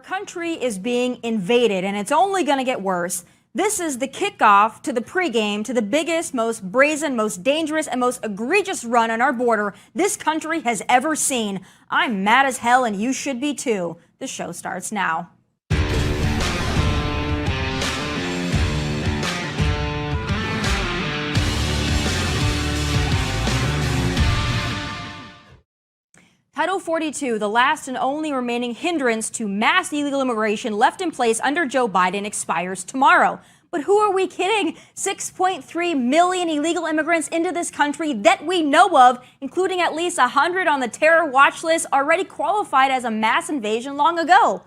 Country is being invaded, and it's only going to get worse. This is the kickoff to the pregame to the biggest, most brazen, most dangerous, and most egregious run on our border this country has ever seen. I'm mad as hell, and you should be too. The show starts now. Title 42, the last and only remaining hindrance to mass illegal immigration left in place under Joe Biden, expires tomorrow. But who are we kidding? 6.3 million illegal immigrants into this country that we know of, including at least 100 on the terror watch list, already qualified as a mass invasion long ago.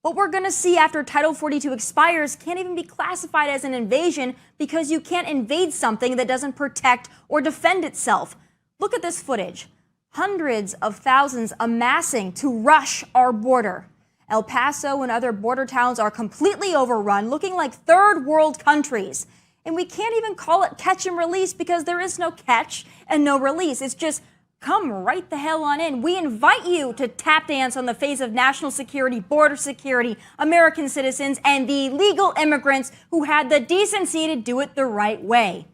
What we're going to see after Title 42 expires can't even be classified as an invasion because you can't invade something that doesn't protect or defend itself. Look at this footage. Hundreds of thousands amassing to rush our border. El Paso and other border towns are completely overrun, looking like third world countries. And we can't even call it catch and release because there is no catch and no release. It's just come right the hell on in. We invite you to tap dance on the face of national security, border security, American citizens, and the illegal immigrants who had the decency to do it the right way.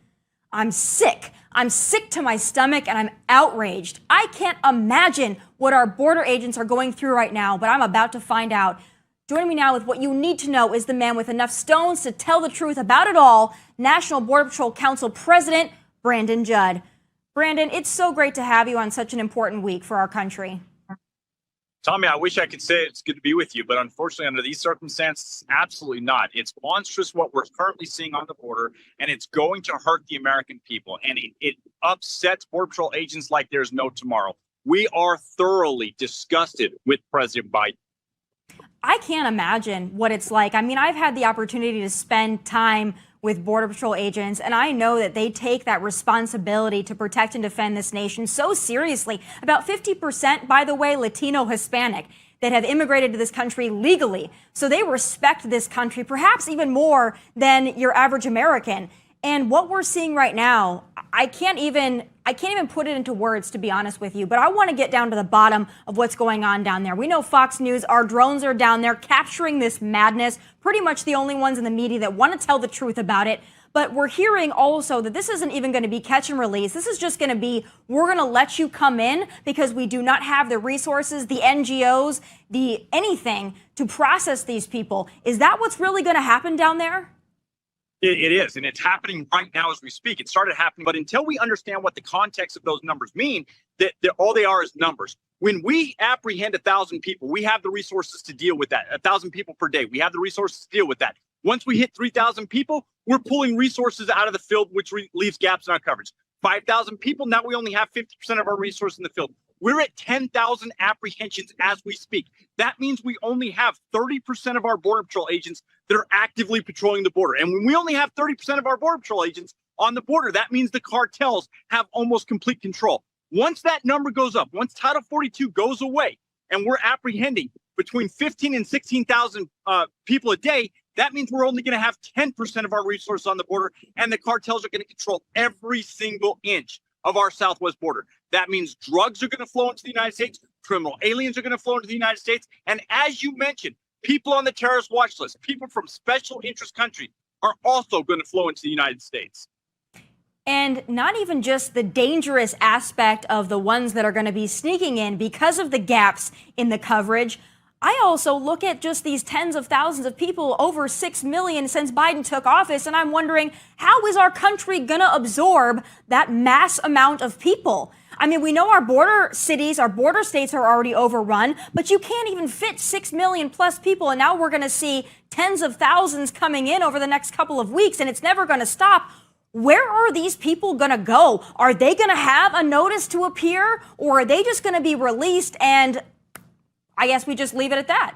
I'm sick. I'm sick to my stomach and I'm outraged. I can't imagine what our border agents are going through right now, but I'm about to find out. Joining me now with what you need to know is the man with enough stones to tell the truth about it all, National Border Patrol Council President Brandon Judd. Brandon, it's so great to have you on such an important week for our country. Tommy, I wish I could say it's good to be with you, but unfortunately, under these circumstances, absolutely not. It's monstrous what we're currently seeing on the border, and it's going to hurt the American people. And it upsets Border Patrol agents like there's no tomorrow. We are thoroughly disgusted with President Biden. I can't imagine what it's like. I mean, I've had the opportunity to spend time with Border Patrol agents, and I know that they take that responsibility to protect and defend this nation so seriously. About 50%, by the way, Latino Hispanic that have immigrated to this country legally. So they respect this country, perhaps even more than your average American. And what we're seeing right now, I can't even put it into words, to be honest with you, but I want to get down to the bottom of what's going on down there. We know Fox News, our drones are down there capturing this madness, pretty much the only ones in the media that want to tell the truth about it. But we're hearing also that this isn't even going to be catch and release. This is just going to be, we're going to let you come in because we do not have the resources, the NGOs, the anything to process these people. Is that what's really going to happen down there? It is, and it's happening right now as we speak. It started happening, but until we understand what the context of those numbers mean, that all they are is numbers. When we apprehend 1,000 people, we have the resources to deal with that. 1,000 people per day, we have the resources to deal with that. Once we hit 3,000 people, we're pulling resources out of the field, which leaves gaps in our coverage. 5,000 people, now we only have 50% of our resources in the field. We're at 10,000 apprehensions as we speak. That means we only have 30% of our Border Patrol agents that are actively patrolling the border. And when we only have 30% of our Border Patrol agents on the border, that means the cartels have almost complete control. Once that number goes up, once Title 42 goes away, and we're apprehending between 15 and 16,000 people a day, that means we're only going to have 10% of our resources on the border, and the cartels are going to control every single inch of our southwest border. That means drugs are going to flow into the United States, criminal aliens are going to flow into the United States, and as you mentioned, people on the terrorist watch list, people from special interest countries are also going to flow into the United States. And not even just the dangerous aspect of the ones that are going to be sneaking in because of the gaps in the coverage. I also look at just these tens of thousands of people, over 6 million since Biden took office, and I'm wondering, how is our country going to absorb that mass amount of people? I mean, we know our border cities, our border states are already overrun, but you can't even fit 6 million plus people, and now we're going to see tens of thousands coming in over the next couple of weeks, and it's never going to stop. Where are these people going to go? Are they going to have a notice to appear, or are they just going to be released and I guess we just leave it at that?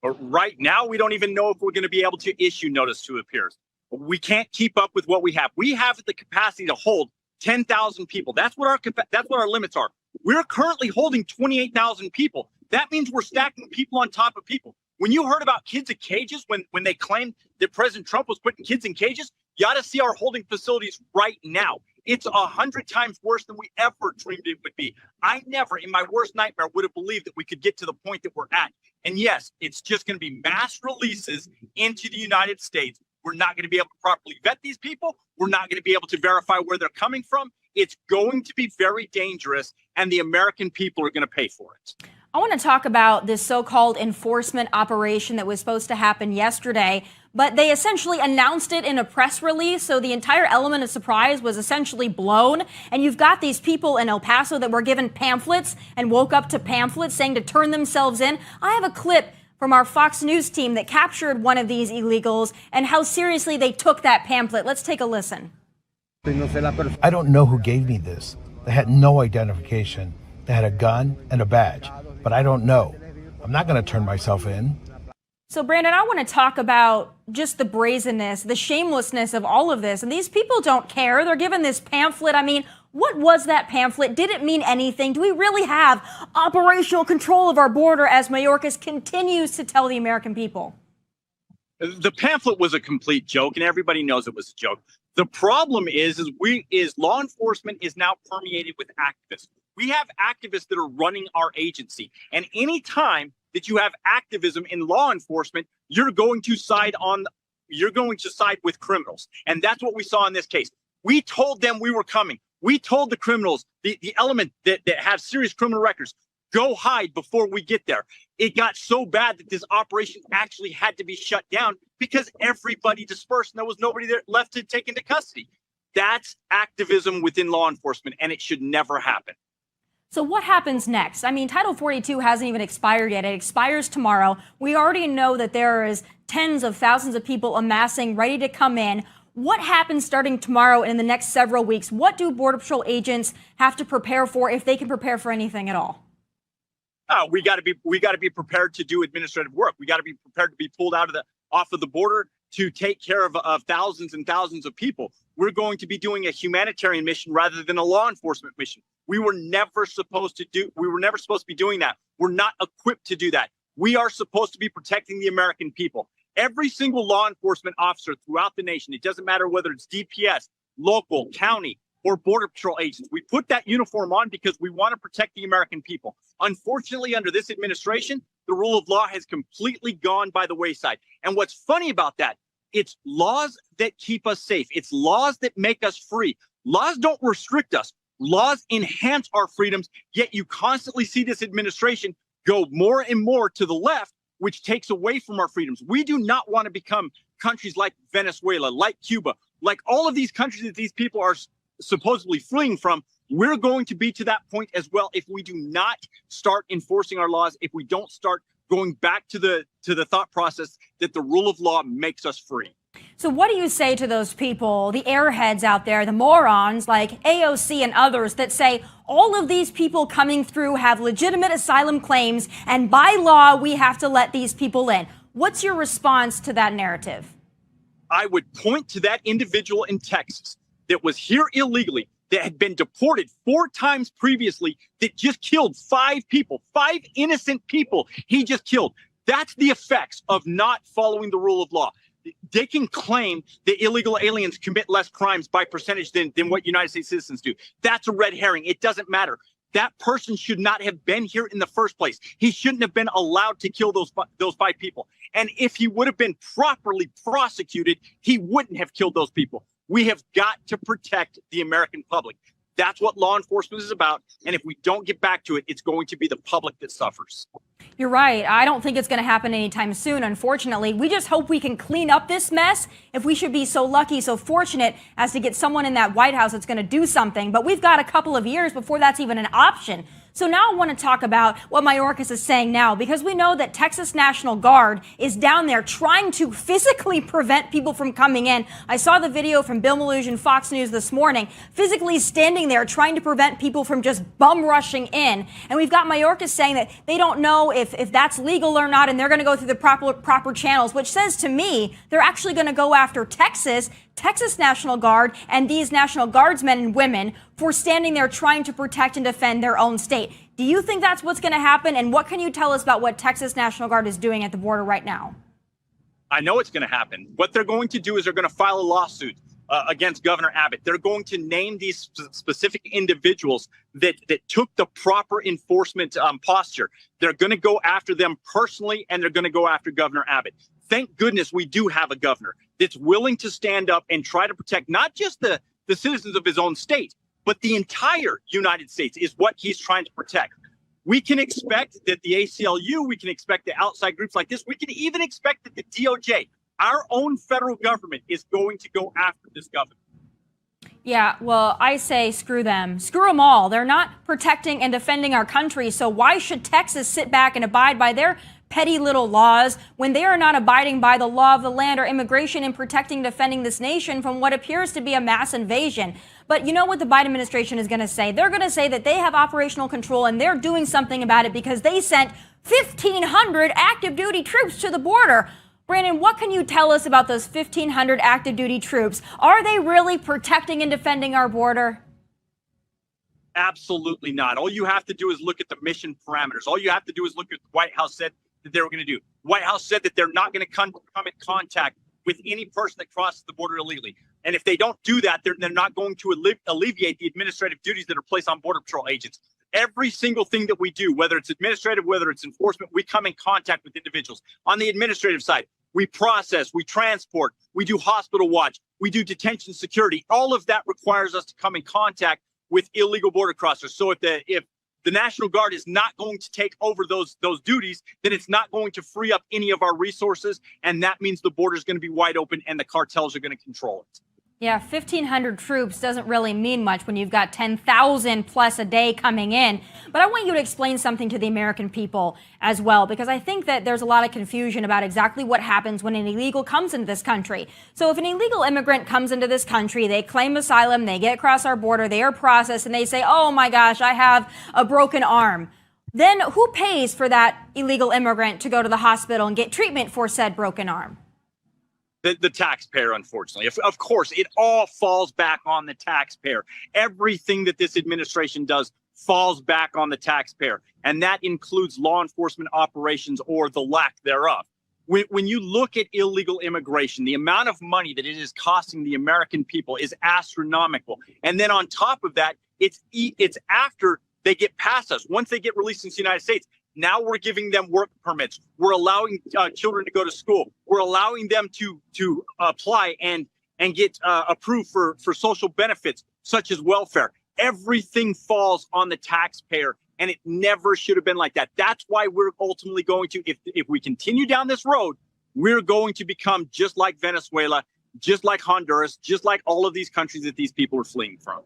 But right now, we don't even know if we're going to be able to issue notice to appear. We can't keep up with what we have. We have the capacity to hold 10,000 people. That's what our limits are. We're currently holding 28,000 people. That means we're stacking people on top of people. When you heard about kids in cages, when they claimed that President Trump was putting kids in cages, you ought to see our holding facilities right now. It's 100 times worse than we ever dreamed it would be. I never, in my worst nightmare, would have believed that we could get to the point that we're at. And yes, it's just going to be mass releases into the United States. We're not going to be able to properly vet these people. We're not going to be able to verify where they're coming from. It's going to be very dangerous, and the American people are going to pay for it. I want to talk about this so-called enforcement operation that was supposed to happen yesterday, but they essentially announced it in a press release, so the entire element of surprise was essentially blown. And you've got these people in El Paso that were given pamphlets and woke up to pamphlets saying to turn themselves in. I have a clip from our Fox News team that captured one of these illegals and how seriously they took that pamphlet. Let's take a listen. I don't know who gave me this. They had no identification. They had a gun and a badge, but I don't know. I'm not going to turn myself in. So, Brandon, I want to talk about just the brazenness, the shamelessness of all of this. And these people don't care. They're given this pamphlet. I mean, what was that pamphlet? Did it mean anything? Do we really have operational control of our border, as Mayorkas continues to tell the American people? The pamphlet was a complete joke, and everybody knows it was a joke. The problem is law enforcement is now permeated with activists. We have activists that are running our agency. And any time that you have activism in law enforcement, you're going to side with criminals. And that's what we saw in this case. We told them we were coming. We told the criminals, the element that have serious criminal records, go hide before we get there. It got so bad that this operation actually had to be shut down because everybody dispersed and there was nobody there left to take into custody. That's activism within law enforcement, and it should never happen. So what happens next? I mean, Title 42 hasn't even expired yet. It expires tomorrow. We already know that there is tens of thousands of people amassing, ready to come in. What happens starting tomorrow and in the next several weeks? What do Border Patrol agents have to prepare for, if they can prepare for anything at all? We got to be prepared to do administrative work. We got to be prepared to be pulled off of the border to take care of thousands and thousands of people. We're going to be doing a humanitarian mission rather than a law enforcement mission. We were never supposed to be doing that. We're not equipped to do that. We are supposed to be protecting the American people. Every single law enforcement officer throughout the nation, it doesn't matter whether it's DPS, local, county, or Border Patrol agents. We put that uniform on because we want to protect the American people. Unfortunately, under this administration, the rule of law has completely gone by the wayside. And what's funny about that, it's laws that keep us safe. It's laws that make us free. Laws don't restrict us. Laws enhance our freedoms, yet you constantly see this administration go more and more to the left, which takes away from our freedoms. We do not want to become countries like Venezuela, like Cuba, like all of these countries that these people are supposedly fleeing from. We're going to be to that point as well if we do not start enforcing our laws, if we don't start going back to the thought process that the rule of law makes us free. So what do you say to those people, the airheads out there, the morons like AOC and others that say all of these people coming through have legitimate asylum claims and by law we have to let these people in? What's your response to that narrative? I would point to that individual in Texas that was here illegally, that had been deported 4 times previously, that just killed 5 people, 5 innocent people he just killed. That's the effects of not following the rule of law. They can claim that illegal aliens commit less crimes by percentage than what United States citizens do. That's a red herring. It doesn't matter. That person should not have been here in the first place. He shouldn't have been allowed to kill those 5 people. And if he would have been properly prosecuted, he wouldn't have killed those people. We have got to protect the American public. That's what law enforcement is about. And if we don't get back to it, it's going to be the public that suffers. You're right. I don't think it's going to happen anytime soon, unfortunately. We just hope we can clean up this mess if we should be so lucky, so fortunate as to get someone in that White House that's going to do something. But we've got a couple of years before that's even an option. So now I want to talk about what Mayorkas is saying now, because we know that Texas National Guard is down there trying to physically prevent people from coming in. I saw the video from Bill Maloogian and Fox News this morning, physically standing there trying to prevent people from just bum rushing in. And we've got Mayorkas saying that they don't know if that's legal or not, and they're going to go through the proper channels, which says to me they're actually going to go after Texas National Guard and these National Guardsmen and women for standing there trying to protect and defend their own state. Do you think that's what's going to happen? And what can you tell us about what Texas National Guard is doing at the border right now? I know it's going to happen. What they're going to do is they're going to file a lawsuit against Governor Abbott. They're going to name these specific individuals that took the proper enforcement posture. They're going to go after them personally, and they're going to go after Governor Abbott. Thank goodness we do have a governor that's willing to stand up and try to protect not just the citizens of his own state, but the entire United States is what he's trying to protect. We can expect that the ACLU, we can expect the outside groups like this, we can even expect that the DOJ, our own federal government, is going to go after this governor. Yeah, well, I say screw them. Screw them all. They're not protecting and defending our country, so why should Texas sit back and abide by their petty little laws when they are not abiding by the law of the land or immigration and protecting and defending this nation from what appears to be a mass invasion? But you know what the Biden administration is going to say? They're going to say that they have operational control and they're doing something about it because they sent 1,500 active duty troops to the border. Brandon, what can you tell us about those 1,500 active duty troops? Are they really protecting and defending our border? Absolutely not. All you have to do is look at the mission parameters. All you have to do is look at what the White House said that they were going to do. The White House said that they're not going to come in contact with any person that crosses the border illegally. And if they don't do that, they're not going to alleviate the administrative duties that are placed on Border Patrol agents. Every single thing that we do, whether it's administrative, whether it's enforcement, we come in contact with individuals. On the administrative side, we process, we transport, we do hospital watch, we do detention security. All of that requires us to come in contact with illegal border crossers. So if the National Guard is not going to take over those duties, then it's not going to free up any of our resources. And that means the border is going to be wide open and the cartels are going to control it. Yeah, 1,500 troops doesn't really mean much when you've got 10,000 plus a day coming in. But I want you to explain something to the American people as well, because I think that there's a lot of confusion about exactly what happens when an illegal comes into this country. So if an illegal immigrant comes into this country, they claim asylum, they get across our border, they are processed, and they say, oh my gosh, I have a broken arm. Then who pays for that illegal immigrant to go to the hospital and get treatment for said broken arm? The taxpayer, unfortunately. Of course, it all falls back on the taxpayer. Everything that this administration does falls back on the taxpayer, and that includes law enforcement operations or the lack thereof. When you look at illegal immigration, the amount of money that it is costing the American people is astronomical. And then on top of that, it's after they get past us. Once they get released into the United States, now we're giving them work permits. We're allowing children to go to school. We're allowing them to apply and get approved for social benefits such as welfare. Everything falls on the taxpayer, and it never should have been like that. That's why we're ultimately going to, if we continue down this road, we're going to become just like Venezuela, just like Honduras, just like all of these countries that these people are fleeing from.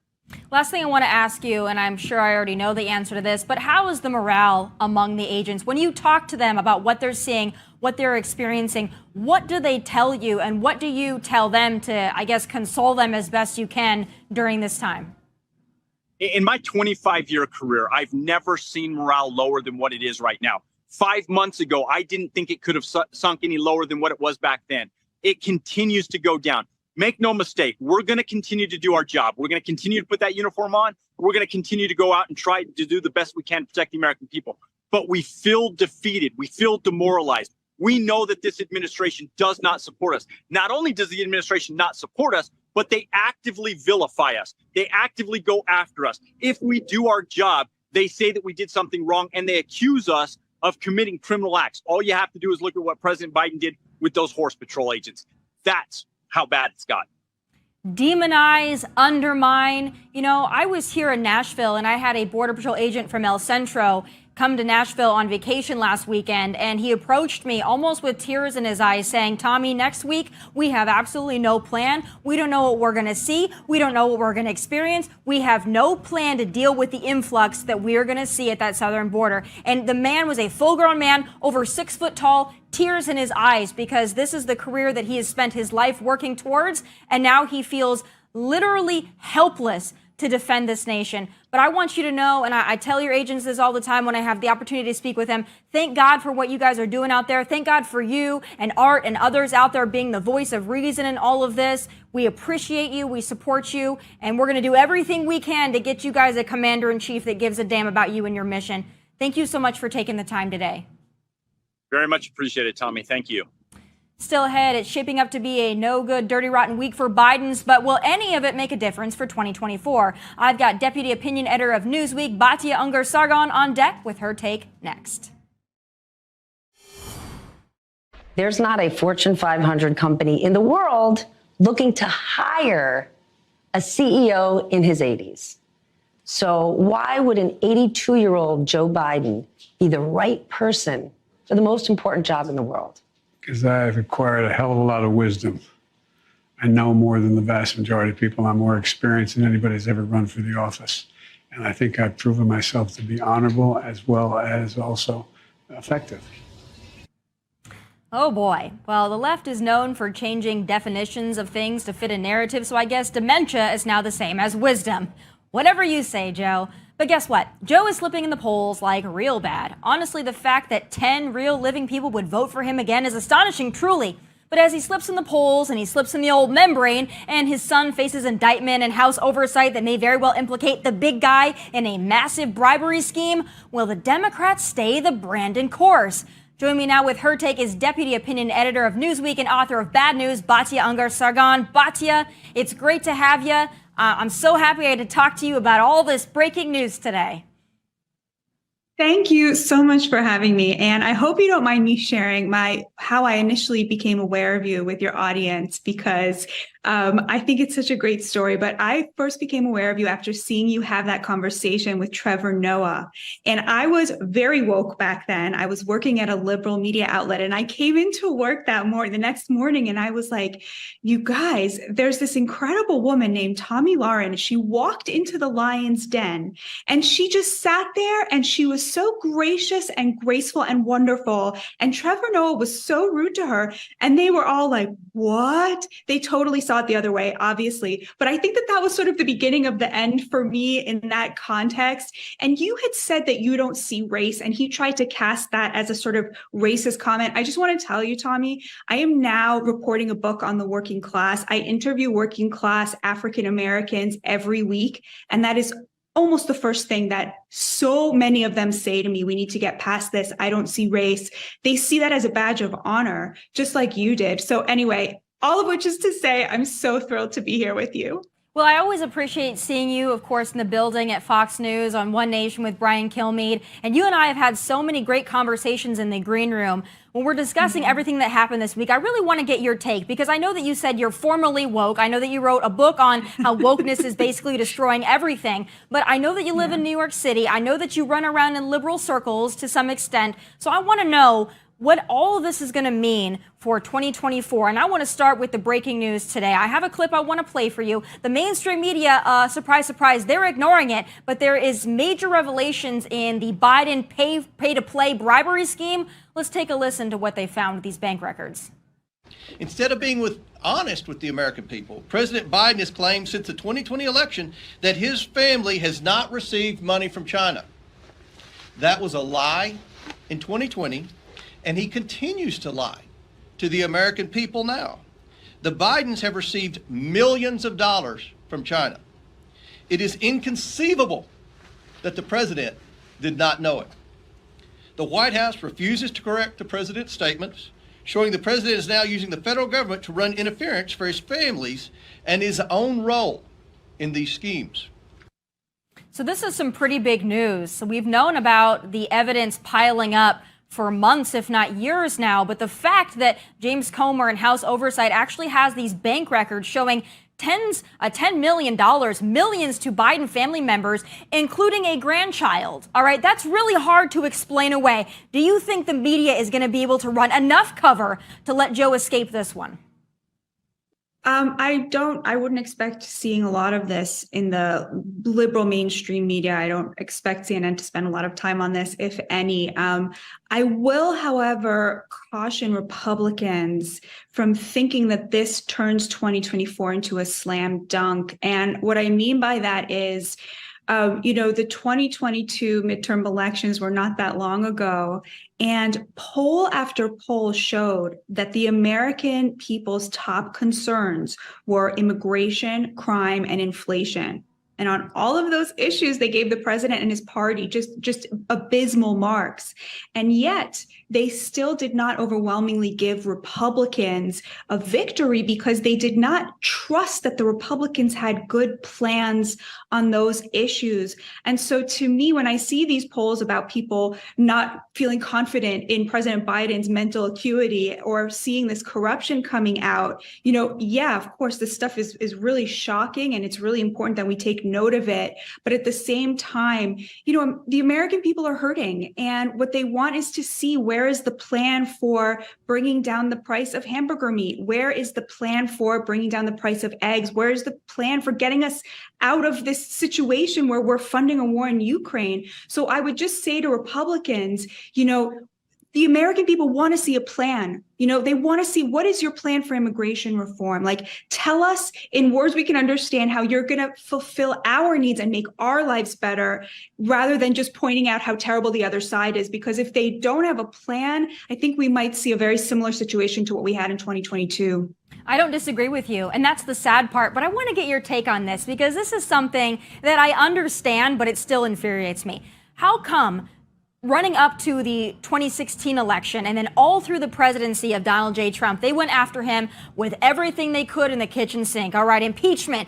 Last thing I want to ask you, and I'm sure I already know the answer to this, but how is the morale among the agents? When you talk to them about what they're seeing, what they're experiencing, what do they tell you, and what do you tell them to, I guess, console them as best you can during this time? In my 25-year career, I've never seen morale lower than what it is right now. 5 months ago, I didn't think it could have sunk any lower than what it was back then. It continues to go down. Make no mistake, we're going to continue to do our job. We're going to continue to put that uniform on. We're going to continue to go out and try to do the best we can to protect the American people. But we feel defeated. We feel demoralized. We know that this administration does not support us. Not only does the administration not support us, but they actively vilify us. They actively go after us. If we do our job, they say that we did something wrong, and they accuse us of committing criminal acts. All you have to do is look at what President Biden did with those horse patrol agents. That's how bad it's gotten. Demonize, undermine. You know, I was here in Nashville and I had a Border Patrol agent from El Centro come to Nashville on vacation last weekend, and he approached me almost with tears in his eyes saying, Tomi, next week we have absolutely no plan. We don't know what we're going to see. We don't know what we're going to experience. We have no plan to deal with the influx that we are going to see at that southern border. And the man was a full-grown man, over 6 foot tall, tears in his eyes, because this is the career that he has spent his life working towards, and now he feels literally helpless to defend this nation. But I want you to know, and I tell your agents this all the time when I have the opportunity to speak with them, thank God for what you guys are doing out there. Thank God for you and Art and others out there being the voice of reason in all of this. We appreciate you, we support you, and we're going to do everything we can to get you guys a commander-in-chief that gives a damn about you and your mission. Thank you so much for taking the time today. Very much appreciated, Tomi. Thank you. Still ahead, it's shaping up to be a no-good, dirty, rotten week for Biden's, but will any of it make a difference for 2024? I've got Deputy Opinion Editor of Newsweek, Batya Ungar-Sargon, on deck with her take next. There's not a Fortune 500 company in the world looking to hire a CEO in his 80s. So why would an 82-year-old Joe Biden be the right person for the most important job in the world? Because I've acquired a hell of a lot of wisdom. I know more than the vast majority of people. I'm more experienced than anybody who's ever run for the office. And I think I've proven myself to be honorable as well as also effective. Oh boy. Well, the left is known for changing definitions of things to fit a narrative, so I guess dementia is now the same as wisdom. Whatever you say, Joe. But guess what? Joe is slipping in the polls like real bad. Honestly, the fact that 10 real living people would vote for him again is astonishing, truly. But as he slips in the polls and he slips in the old membrane and his son faces indictment and House oversight that may very well implicate the big guy in a massive bribery scheme, will the Democrats stay the Brandon course? Joining me now with her take is Deputy Opinion Editor of Newsweek and author of Bad News, Batya Ungar-Sargon. Batya, it's great to have you. I'm so happy I had to talk to you about all this breaking news today. Thank you so much for having me. And I hope you don't mind me sharing how I initially became aware of you with your audience, because I think it's such a great story. But I first became aware of you after seeing you have that conversation with Trevor Noah. And I was very woke back then. I was working at a liberal media outlet, and I came into work the next morning, and I was like, you guys, there's this incredible woman named Tomi Lahren. She walked into the lion's den and she just sat there, and she was so gracious and graceful and wonderful. And Trevor Noah was so rude to her. And they were all like, what? They totally saw it the other way, obviously. But I think that was sort of the beginning of the end for me in that context. And you had said that you don't see race, and he tried to cast that as a sort of racist comment. I just want to tell you, Tomi, I am now reporting a book on the working class. I interview working class African Americans every week. And that is almost the first thing that so many of them say to me. We need to get past this. I don't see race. They see that as a badge of honor, just like you did. So anyway, all of which is to say, I'm so thrilled to be here with you. Well, I always appreciate seeing you, of course, in the building at Fox News on One Nation with Brian Kilmeade. And you and I have had so many great conversations in the green room. When we're discussing everything that happened this week, I really want to get your take, because I know that you said you're formerly woke. I know that you wrote a book on how wokeness is basically destroying everything. But I know that you live in New York City. I know that you run around in liberal circles to some extent. So I want to know what all of this is going to mean for 2024. And I want to start with the breaking news today. I have a clip I want to play for you. The mainstream media, surprise, surprise, they're ignoring it. But there is major revelations in the Biden pay-to-play bribery scheme. Let's take a listen to what they found with these bank records. Instead of being honest with the American people, President Biden has claimed since the 2020 election that his family has not received money from China. That was a lie in 2020. And he continues to lie to the American people now. The Bidens have received millions of dollars from China. It is inconceivable that the president did not know it. The White House refuses to correct the president's statements, showing the president is now using the federal government to run interference for his families and his own role in these schemes. So this is some pretty big news. So we've known about the evidence piling up for months, if not years now. But the fact that James Comer and House Oversight actually has these bank records showing $10 million, millions to Biden family members, including a grandchild. All right, that's really hard to explain away. Do you think the media is going to be able to run enough cover to let Joe escape this one? I wouldn't expect seeing a lot of this in the liberal mainstream media. I don't expect CNN to spend a lot of time on this, if any. I will, however, caution Republicans from thinking that this turns 2024 into a slam dunk. And what I mean by that is, the 2022 midterm elections were not that long ago, and poll after poll showed that the American people's top concerns were immigration, crime, and inflation. And on all of those issues, they gave the president and his party just abysmal marks. And yet they still did not overwhelmingly give Republicans a victory because they did not trust that the Republicans had good plans on those issues. And so to me, when I see these polls about people not feeling confident in President Biden's mental acuity or seeing this corruption coming out, yeah, of course, this stuff is really shocking, and it's really important that we take note of it. But at the same time, the American people are hurting, and what they want is to see, where is the plan for bringing down the price of hamburger meat? Where is the plan for bringing down the price of eggs? Where is the plan for getting us out of this situation where we're funding a war in Ukraine? So I would just say to Republicans, the American people want to see a plan. They want to see, what is your plan for immigration reform? Like, tell us in words we can understand how you're going to fulfill our needs and make our lives better, rather than just pointing out how terrible the other side is. Because if they don't have a plan, I think we might see a very similar situation to what we had in 2022. I don't disagree with you, and that's the sad part, but I want to get your take on this, because this is something that I understand, but it still infuriates me. How come running up to the 2016 election and then all through the presidency of Donald J. Trump, they went after him with everything they could in the kitchen sink? All right, impeachment,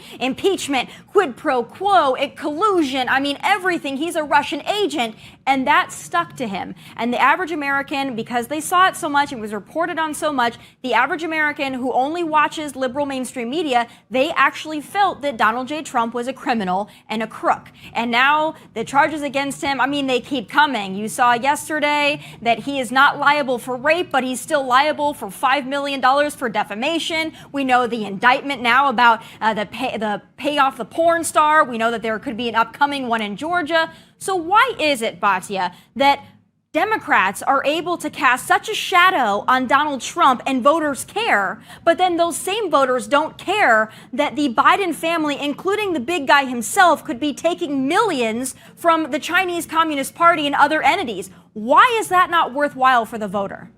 quid pro quo, collusion. I mean, everything. He's a Russian agent, and that stuck to him. And the average American, because they saw it so much, it was reported on so much, the average American who only watches liberal mainstream media, they actually felt that Donald J. Trump was a criminal and a crook. And now the charges against him, they keep coming. You saw yesterday that he is not liable for rape, but he's still liable for $5 million for defamation. We know the indictment now about the pay off the porn star. We know that there could be an upcoming one in Georgia. So why is it, Batya, that Democrats are able to cast such a shadow on Donald Trump and voters care, but then those same voters don't care that the Biden family, including the big guy himself, could be taking millions from the Chinese Communist Party and other entities? Why is that not worthwhile for the voter?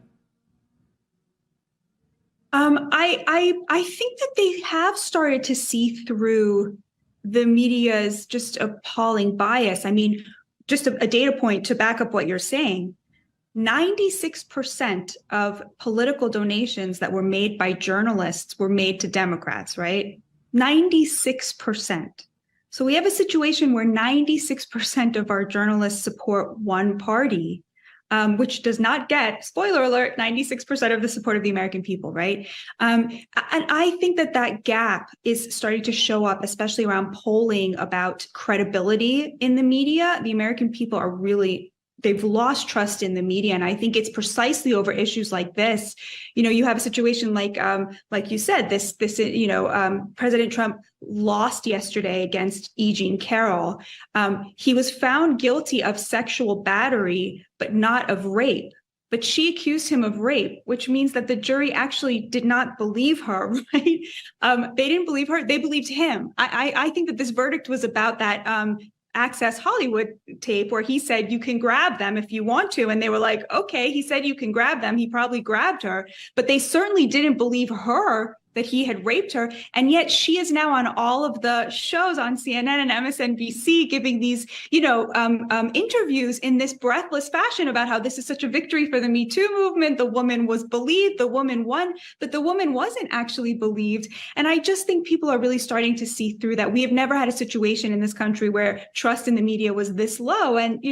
I think that they have started to see through the media's just appalling bias. Just a data point to back up what you're saying, 96% of political donations that were made by journalists were made to Democrats, right? 96%. So we have a situation where 96% of our journalists support one party, which does not get, spoiler alert, 96% of the support of the American people, right? And I think that gap is starting to show up, especially around polling about credibility in the media. The American people are they've lost trust in the media. And I think it's precisely over issues like this. You have a situation like you said, President Trump lost yesterday against E. Jean Carroll. He was found guilty of sexual battery, but not of rape. But she accused him of rape, which means that the jury actually did not believe her, right? They didn't believe her. They believed him. I think that this verdict was about that Access Hollywood tape where he said, you can grab them if you want to. And they were like, okay, he said you can grab them. He probably grabbed her. But they certainly didn't believe her that he had raped her. And yet she is now on all of the shows on CNN and MSNBC giving these, interviews in this breathless fashion about how this is such a victory for the Me Too movement. The woman was believed, the woman won, but the woman wasn't actually believed. And I just think people are really starting to see through that. We have never had a situation in this country where trust in the media was this low. And,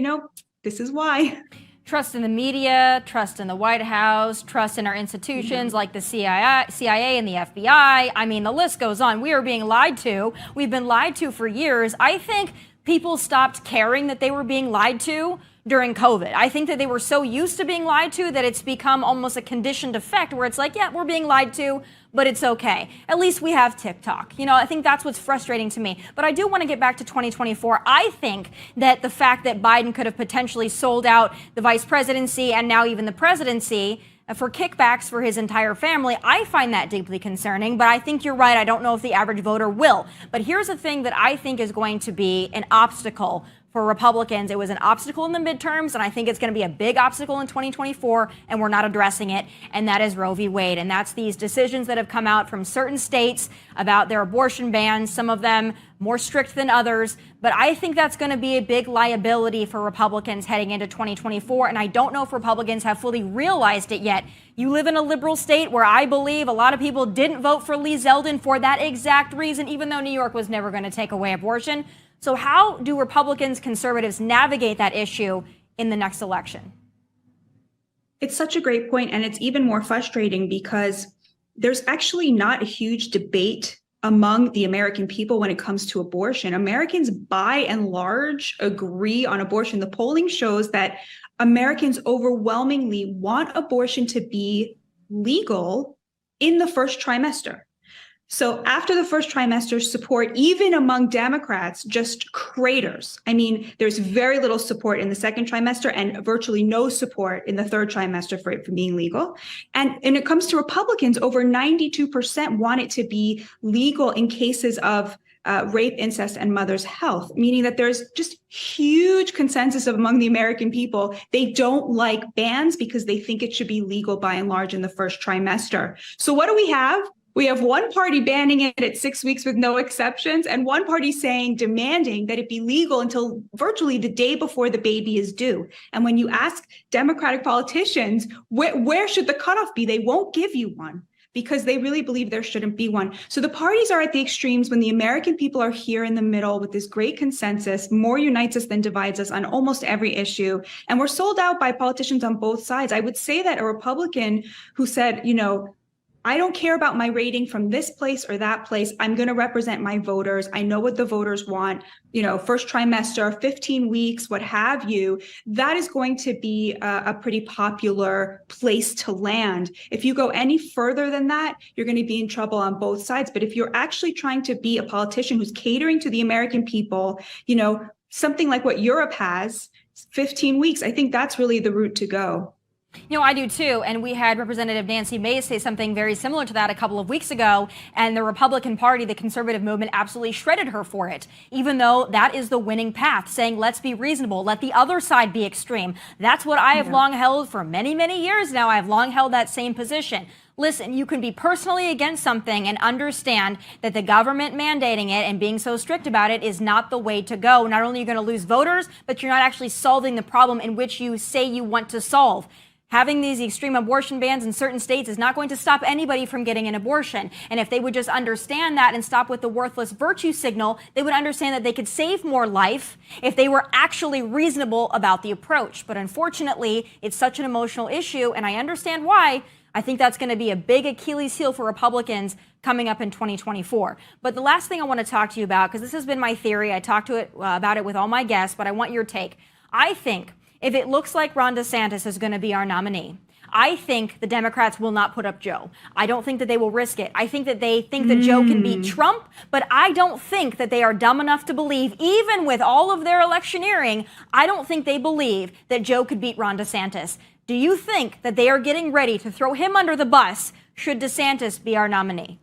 this is why. Trust in the media, trust in the White House, trust in our institutions like the CIA and the FBI. The list goes on. We are being lied to. We've been lied to for years. I think people stopped caring that they were being lied to during COVID. I think that they were so used to being lied to that it's become almost a conditioned effect where it's like, yeah, we're being lied to, but it's okay. At least we have TikTok. I think that's what's frustrating to me. But I do want to get back to 2024. I think that the fact that Biden could have potentially sold out the vice presidency and now even the presidency for kickbacks for his entire family, I find that deeply concerning. But I think you're right. I don't know if the average voter will. But here's the thing that I think is going to be an obstacle for Republicans. It was an obstacle in the midterms, and I think it's going to be a big obstacle in 2024, and we're not addressing it, and that is Roe v. Wade. And that's these decisions that have come out from certain states about their abortion bans, some of them more strict than others. But I think that's going to be a big liability for Republicans heading into 2024, and I don't know if Republicans have fully realized it yet. You live in a liberal state where I believe a lot of people didn't vote for Lee Zeldin for that exact reason, even though New York was never going to take away abortion. So how do Republicans, conservatives navigate that issue in the next election? It's such a great point, and it's even more frustrating because there's actually not a huge debate among the American people when it comes to abortion. Americans, by and large, agree on abortion. The polling shows that Americans overwhelmingly want abortion to be legal in the first trimester. So after the first trimester, support, even among Democrats, just craters. I mean, there's very little support in the second trimester and virtually no support in the third trimester for it from being legal. And when it comes to Republicans, over 92% want it to be legal in cases of rape, incest, and mother's health, meaning that there's just huge consensus among the American people. They don't like bans because they think it should be legal by and large in the first trimester. So what do we have? We have one party banning it at 6 weeks with no exceptions, and one party demanding that it be legal until virtually the day before the baby is due. And when you ask Democratic politicians, where should the cutoff be? They won't give you one because they really believe there shouldn't be one. So the parties are at the extremes when the American people are here in the middle with this great consensus, more unites us than divides us on almost every issue. And we're sold out by politicians on both sides. I would say that a Republican who said, I don't care about my rating from this place or that place. I'm going to represent my voters. I know what the voters want, first trimester, 15 weeks, what have you. That is going to be a pretty popular place to land. If you go any further than that, you're going to be in trouble on both sides. But if you're actually trying to be a politician who's catering to the American people, something like what Europe has, 15 weeks, I think that's really the route to go. I do too. And we had Representative Nancy Mace say something very similar to that a couple of weeks ago. And the Republican Party, the conservative movement, absolutely shredded her for it, even though that is the winning path, saying, let's be reasonable. Let the other side be extreme. That's what I have long held for many, many years now. I've long held that same position. Listen, you can be personally against something and understand that the government mandating it and being so strict about it is not the way to go. Not only are you going to lose voters, but you're not actually solving the problem in which you say you want to solve. Having these extreme abortion bans in certain states is not going to stop anybody from getting an abortion. And if they would just understand that and stop with the worthless virtue signal, they would understand that they could save more life if they were actually reasonable about the approach. But unfortunately, it's such an emotional issue, and I understand why. I think that's going to be a big Achilles heel for Republicans coming up in 2024. But the last thing I want to talk to you about, because this has been my theory, I talked about it with all my guests, but I want your take. I think if it looks like Ron DeSantis is going to be our nominee, I think the Democrats will not put up Joe. I don't think that they will risk it. I think that they think that Joe can beat Trump, but I don't think that they are dumb enough to believe, even with all of their electioneering, I don't think they believe that Joe could beat Ron DeSantis. Do you think that they are getting ready to throw him under the bus should DeSantis be our nominee?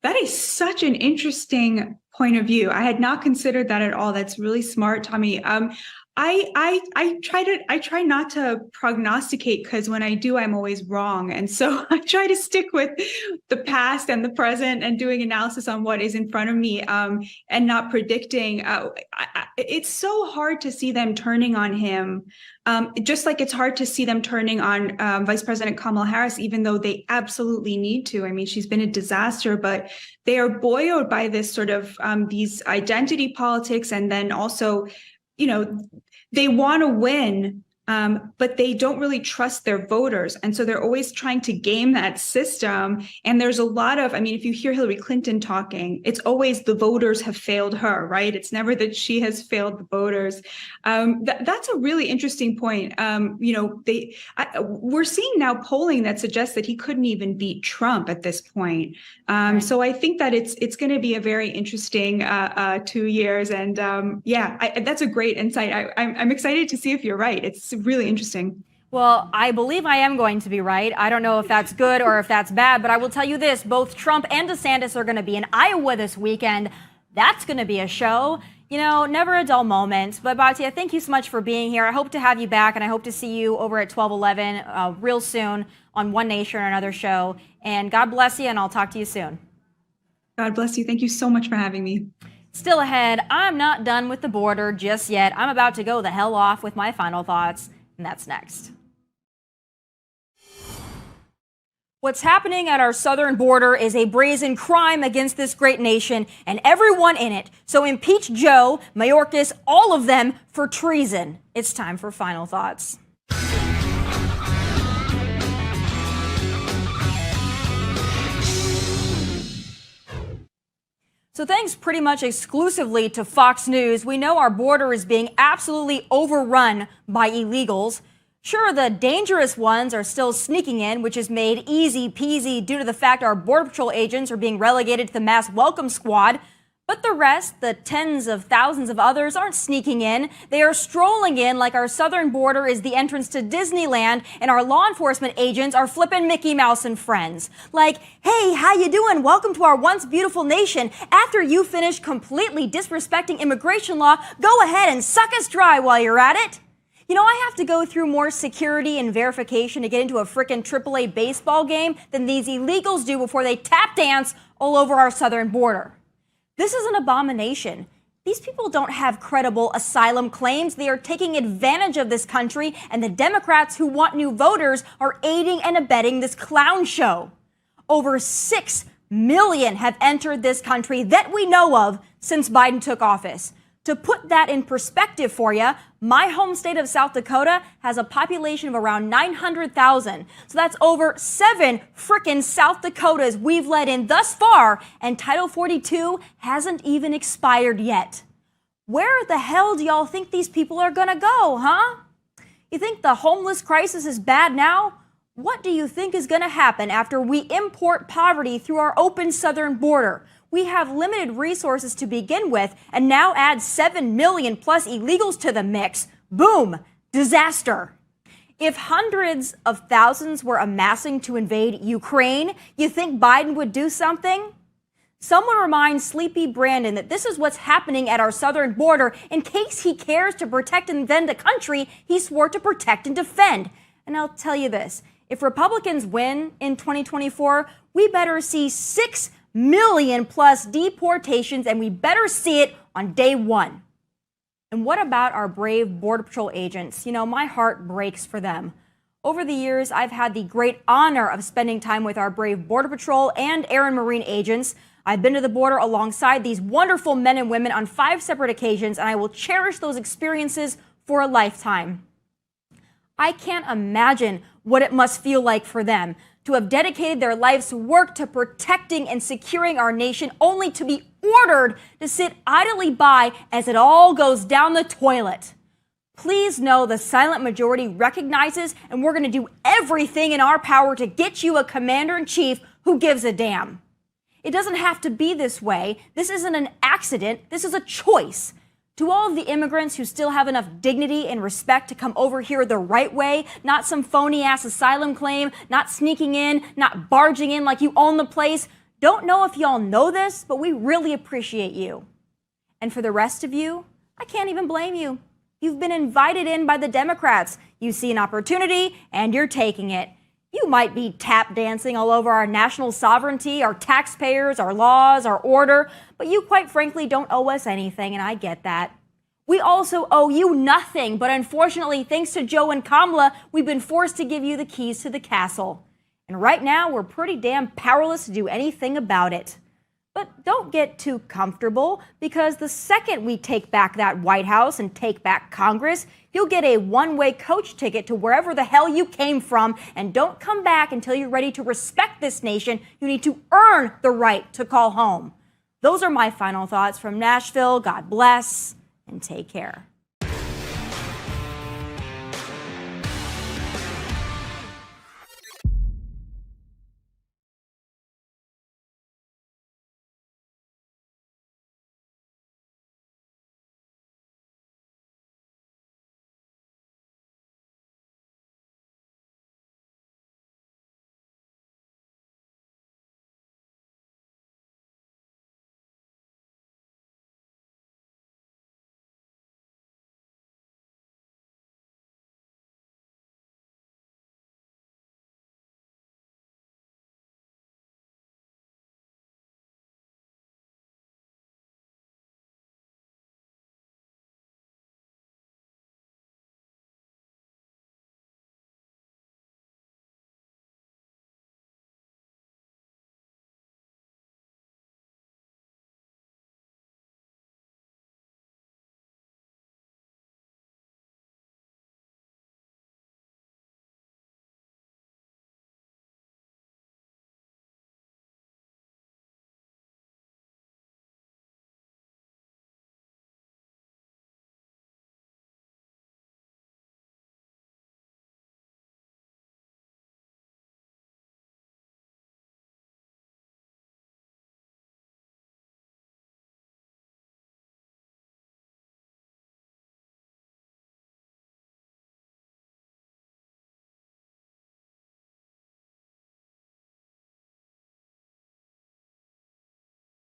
That is such an interesting point of view. I had not considered that at all. That's really smart, Tomi. I try not to prognosticate because when I do, I'm always wrong. And so I try to stick with the past and the present and doing analysis on what is in front of me and not predicting. It's so hard to see them turning on him, just like it's hard to see them turning on Vice President Kamala Harris, even though they absolutely need to. I mean, she's been a disaster, but they are buoyed by this sort of these identity politics, and then also, they want to win, but they don't really trust their voters. And so they're always trying to game that system. And there's a lot of, if you hear Hillary Clinton talking, it's always the voters have failed her, right? It's never that she has failed the voters. That's a really interesting point. We're seeing now polling that suggests that he couldn't even beat Trump at this point. So I think that it's going to be a very interesting 2 years. And that's a great insight. I'm excited to see if you're right. It's really interesting. Well, I believe I am going to be right. I don't know if that's good or if that's bad, but I will tell you this. Both Trump and DeSantis are going to be in Iowa this weekend. That's going to be a show. You know, never a dull moment. But Batya, thank you so much for being here. I hope to have you back, and I hope to see you over at 1211 real soon on One Nation or another show. And God bless you, and I'll talk to you soon. God bless you. Thank you so much for having me. Still ahead, I'm not done with the border just yet. I'm about to go the hell off with my final thoughts, and that's next. What's happening at our southern border is a brazen crime against this great nation and everyone in it. So impeach Joe, Mayorkas, all of them for treason. It's time for final thoughts. So thanks pretty much exclusively to Fox News, we know our border is being absolutely overrun by illegals. Sure, the dangerous ones are still sneaking in, which is made easy peasy due to the fact our Border Patrol agents are being relegated to the mass welcome squad. But the rest, the tens of thousands of others, aren't sneaking in. They are strolling in like our southern border is the entrance to Disneyland, and our law enforcement agents are flipping Mickey Mouse and friends. Like, hey, how you doing? Welcome to our once beautiful nation. After you finish completely disrespecting immigration law, go ahead and suck us dry while you're at it. You know, I have to go through more security and verification to get into a frickin' AAA baseball game than these illegals do before they tap dance all over our southern border. This is an abomination. These people don't have credible asylum claims. They are taking advantage of this country, and the Democrats who want new voters are aiding and abetting this clown show. Over 6 million have entered this country that we know of since Biden took office. To put that in perspective for you, my home state of South Dakota has a population of around 900,000. So that's over 7 frickin' South Dakotas we've let in thus far, and Title 42 hasn't even expired yet. Where the hell do y'all think these people are gonna go, huh? You think the homeless crisis is bad now? What do you think is gonna happen after we import poverty through our open southern border? We have limited resources to begin with, and now add 7 million plus illegals to the mix. Boom! Disaster. If hundreds of thousands were amassing to invade Ukraine, you think Biden would do something? Someone remind Sleepy Brandon that this is what's happening at our southern border in case he cares to protect and defend a country he swore to protect and defend. And I'll tell you this, if Republicans win in 2024, we better see 6 million plus deportations, and we better see it on day one. And what about our brave Border Patrol agents? You know, my heart breaks for them. Over the years, I've had the great honor of spending time with our brave Border Patrol and Air and Marine agents. I've been to the border alongside these wonderful men and women on 5 separate occasions, and I will cherish those experiences for a lifetime. I can't imagine what it must feel like for them to have dedicated their life's work to protecting and securing our nation, only to be ordered to sit idly by as it all goes down the toilet. Please know the silent majority recognizes, and we're going to do everything in our power to get you a commander-in-chief who gives a damn. It doesn't have to be this way. This isn't an accident. This is a choice. To all of the immigrants who still have enough dignity and respect to come over here the right way, not some phony-ass asylum claim, not sneaking in, not barging in like you own the place, don't know if y'all know this, but we really appreciate you. And for the rest of you, I can't even blame you. You've been invited in by the Democrats. You see an opportunity, and you're taking it. You might be tap dancing all over our national sovereignty, our taxpayers, our laws, our order, but you quite frankly don't owe us anything, and I get that. We also owe you nothing, but unfortunately, thanks to Joe and Kamala, we've been forced to give you the keys to the castle. And right now, we're pretty damn powerless to do anything about it. But don't get too comfortable, because the second we take back that White House and take back Congress, you'll get a one-way coach ticket to wherever the hell you came from, and don't come back until you're ready to respect this nation. You need to earn the right to call home. Those are my final thoughts from Nashville. God bless, and take care.